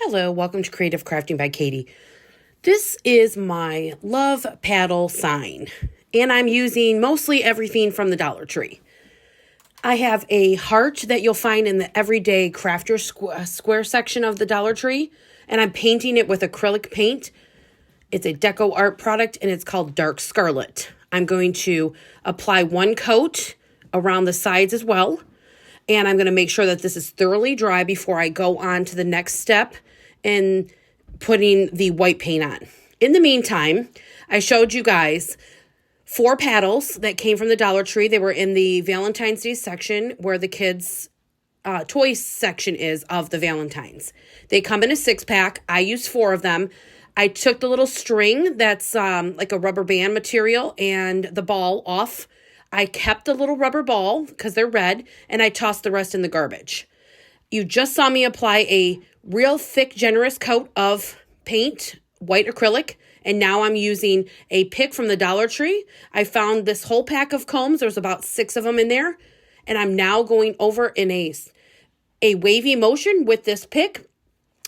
Hello, welcome to Creative Crafting by Katie. This is my love paddle sign, and I'm using mostly everything from the Dollar Tree. I have a heart that you'll find in the everyday crafter square section of the Dollar Tree, and I'm painting it with acrylic paint. It's a deco art product, and it's called Dark Scarlet. I'm going to apply one coat around the sides as well, and I'm going to make sure that this is thoroughly dry before I go on to the next step and putting the white paint on. In the meantime, I showed you guys 4 paddles that came from the Dollar Tree. They were in the Valentine's Day section where the kids' toys section is of the Valentines. They come in a 6-pack. I used 4 of them. I took the little string that's like a rubber band material and the ball off. I kept the little rubber ball because they're red, and I tossed the rest in the garbage. You just saw me apply a real thick, generous coat of paint, white acrylic, and now I'm using a pick from the Dollar Tree. I found this whole pack of combs. There's about 6 of them in there, and I'm now going over in a wavy motion with this pick.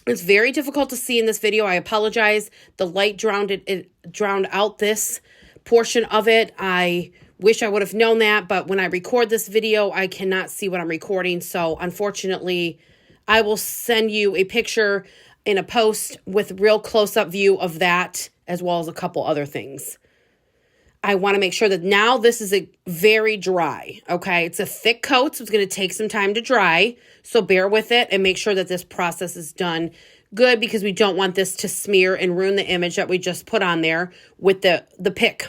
It's very difficult to see in this video. I apologize. The light drowned out this portion of it. I wish I would have known that, but when I record this video, I cannot see what I'm recording. So unfortunately, I will send you a picture in a post with real close-up view of that, as well as a couple other things. I want to make sure that now this is very dry, okay? It's a thick coat, so it's going to take some time to dry. So bear with it and make sure that this process is done good, because we don't want this to smear and ruin the image that we just put on there with the pick.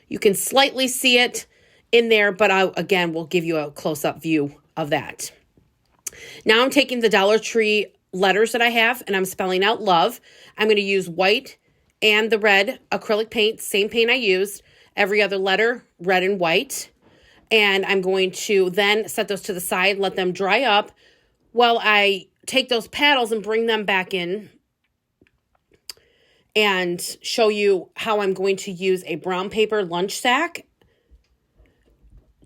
You can slightly see it in there, but again, we'll give you a close-up view of that. Now I'm taking the Dollar Tree letters that I have, and I'm spelling out love. I'm going to use white and the red acrylic paint, same paint I used. Every other letter, red and white. And I'm going to then set those to the side, let them dry up while I take those paddles and bring them back in and show you how I'm going to use a brown paper lunch sack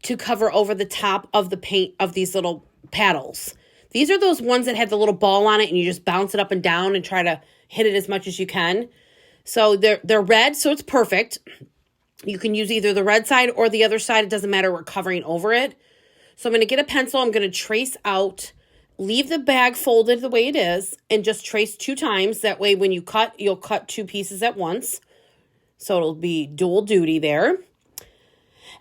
to cover over the top of the paint of these little paddles. These are those ones that have the little ball on it and you just bounce it up and down and try to hit it as much as you can. So they're red, so it's perfect. You can use either the red side or the other side. It doesn't matter. We're covering over it. So I'm going to get a pencil. I'm going to trace out, leave the bag folded the way it is, and just trace 2 times. That way when you cut, you'll cut 2 pieces at once. So it'll be dual duty there.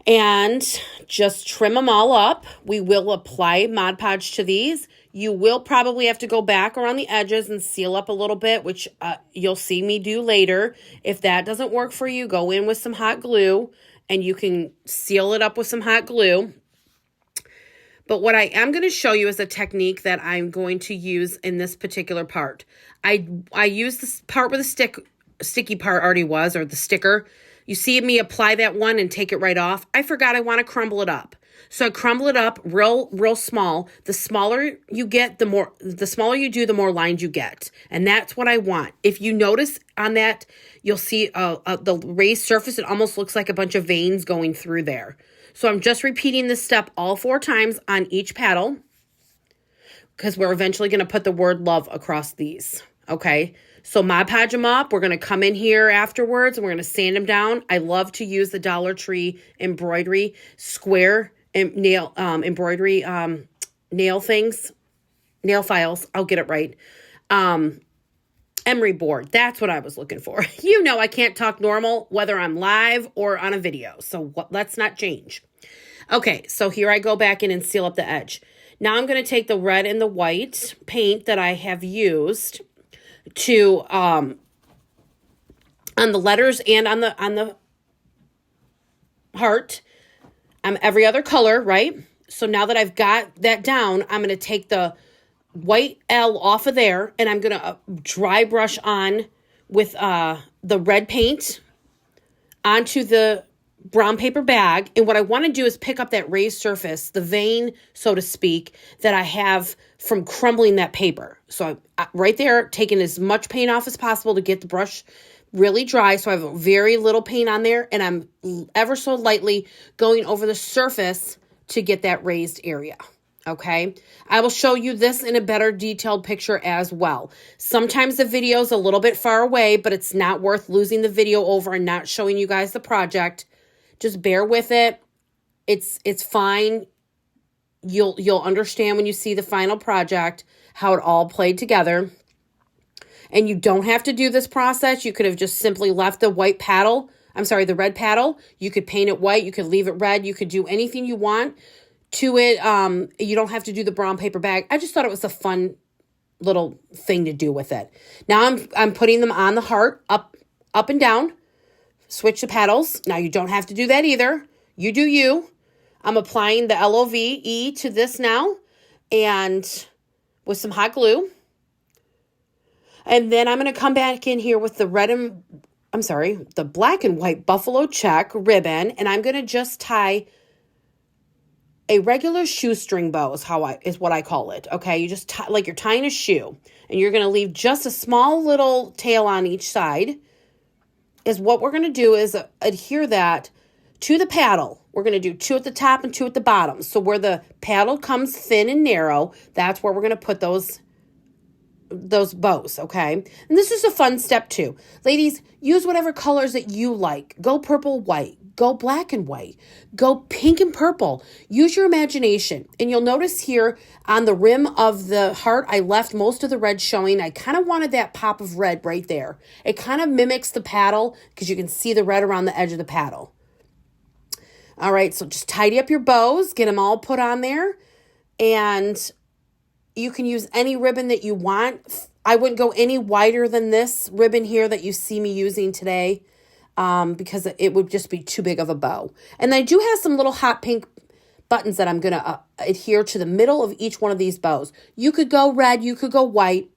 And just trim them all up. We will apply Mod Podge to these. You will probably have to go back around the edges and seal up a little bit, which you'll see me do later. If that doesn't work for you, go in with some hot glue and you can seal it up with some hot glue. But what I am going to show you is a technique that I'm going to use in this particular part. I use this part where the sticky part already was, or the sticker. You see me apply that one and take it right off. I forgot I want to crumble it up. So I crumble it up real small. The smaller you get, the smaller you do, the more lines you get. And that's what I want. If you notice on that, you'll see the raised surface. It almost looks like a bunch of veins going through there. So I'm just repeating this step all 4 times on each paddle, because we're eventually going to put the word love across these. Okay. So Mod Podge them up. We're going to come in here afterwards and we're going to sand them down. I love to use the Dollar Tree embroidery square and nail embroidery nail files. I'll get it right. Emery board. That's what I was looking for. You know I can't talk normal whether I'm live or on a video. So let's not change. Okay, so here I go back in and seal up the edge. Now I'm going to take the red and the white paint that I have used to on the letters and on the heart. Every other color, right? So now that I've got that down, I'm going to take the white L off of there and I'm going to dry brush on with the red paint onto the brown paper bag. And what I want to do is pick up that raised surface, the vein, so to speak, that I have from crumbling that paper. So right there, taking as much paint off as possible to get the brush really dry. So I have very little paint on there, and I'm ever so lightly going over the surface to get that raised area. Okay, I will show you this in a better detailed picture as well. Sometimes the video is a little bit far away, but it's not worth losing the video over and not showing you guys the project. Just bear with it. It's fine. You'll understand when you see the final project how it all played together. And you don't have to do this process. You could have just simply left the red paddle. You could paint it white. You could leave it red. You could do anything you want to it. You don't have to do the brown paper bag. I just thought it was a fun little thing to do with it. Now I'm putting them on the heart, up and down. Switch the paddles. Now you don't have to do that either. You do you. I'm applying the LOVE to this now, and with some hot glue. And then I'm going to come back in here with the black and white buffalo check ribbon, and I'm going to just tie a regular shoestring bow is what I call it. Okay, you just tie like you're tying a shoe, and you're going to leave just a small little tail on each side. Is what we're going to do is adhere that to the paddle. We're going to do 2 at the top and 2 at the bottom. So where the paddle comes thin and narrow, that's where we're going to put those bows, okay? And this is a fun step too. Ladies, use whatever colors that you like. Go purple, white. Go black and white. Go pink and purple. Use your imagination. And you'll notice here on the rim of the heart, I left most of the red showing. I kind of wanted that pop of red right there. It kind of mimics the paddle because you can see the red around the edge of the paddle. All right, so just tidy up your bows. Get them all put on there. And you can use any ribbon that you want. I wouldn't go any wider than this ribbon here that you see me using today because it would just be too big of a bow. And I do have some little hot pink buttons that I'm going to adhere to the middle of each one of these bows. You could go red, you could go white.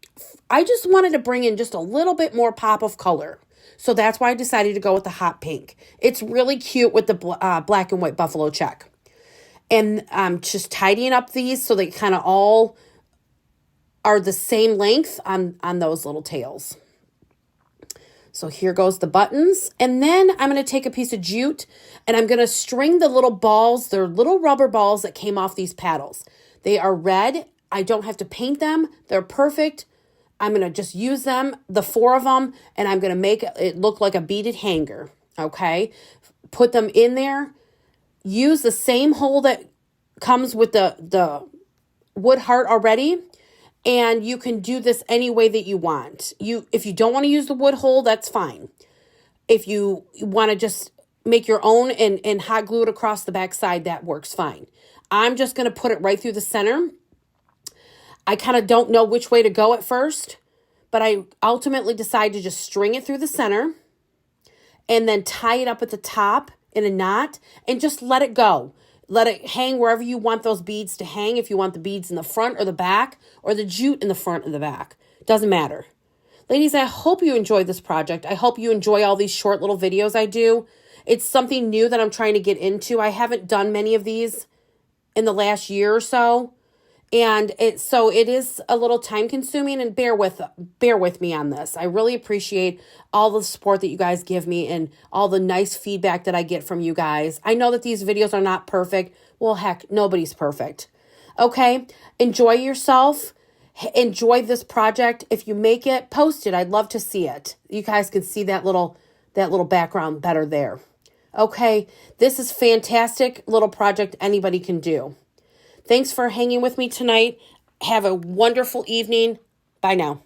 I just wanted to bring in just a little bit more pop of color. So that's why I decided to go with the hot pink. It's really cute with the black and white buffalo check. And I'm just tidying up these so they kind of all are the same length on those little tails. So here goes the buttons. And then I'm going to take a piece of jute and I'm going to string the little balls. They're little rubber balls that came off these paddles. They are red. I don't have to paint them. They're perfect. I'm going to just use them, the 4 of them, and I'm going to make it look like a beaded hanger, okay? Put them in there. Use the same hole that comes with the wood heart already, and you can do this any way that you want. If you don't want to use the wood hole, that's fine. If you want to just make your own and hot glue it across the back side, that works fine. I'm just going to put it right through the center. I kind of don't know which way to go at first, but I ultimately decided to just string it through the center and then tie it up at the top in a knot and just let it go. Let it hang wherever you want those beads to hang. If you want the beads in the front or the back or the jute in the front or the back. Doesn't matter. Ladies, I hope you enjoyed this project. I hope you enjoy all these short little videos I do. It's something new that I'm trying to get into. I haven't done many of these in the last year or so. And it is a little time consuming, and bear with me on this. I really appreciate all the support that you guys give me and all the nice feedback that I get from you guys. I know that these videos are not perfect. Well, heck, nobody's perfect. Okay, enjoy yourself. Enjoy this project. If you make it, post it. I'd love to see it. You guys can see that little background better there. Okay, this is fantastic little project anybody can do. Thanks for hanging with me tonight. Have a wonderful evening. Bye now.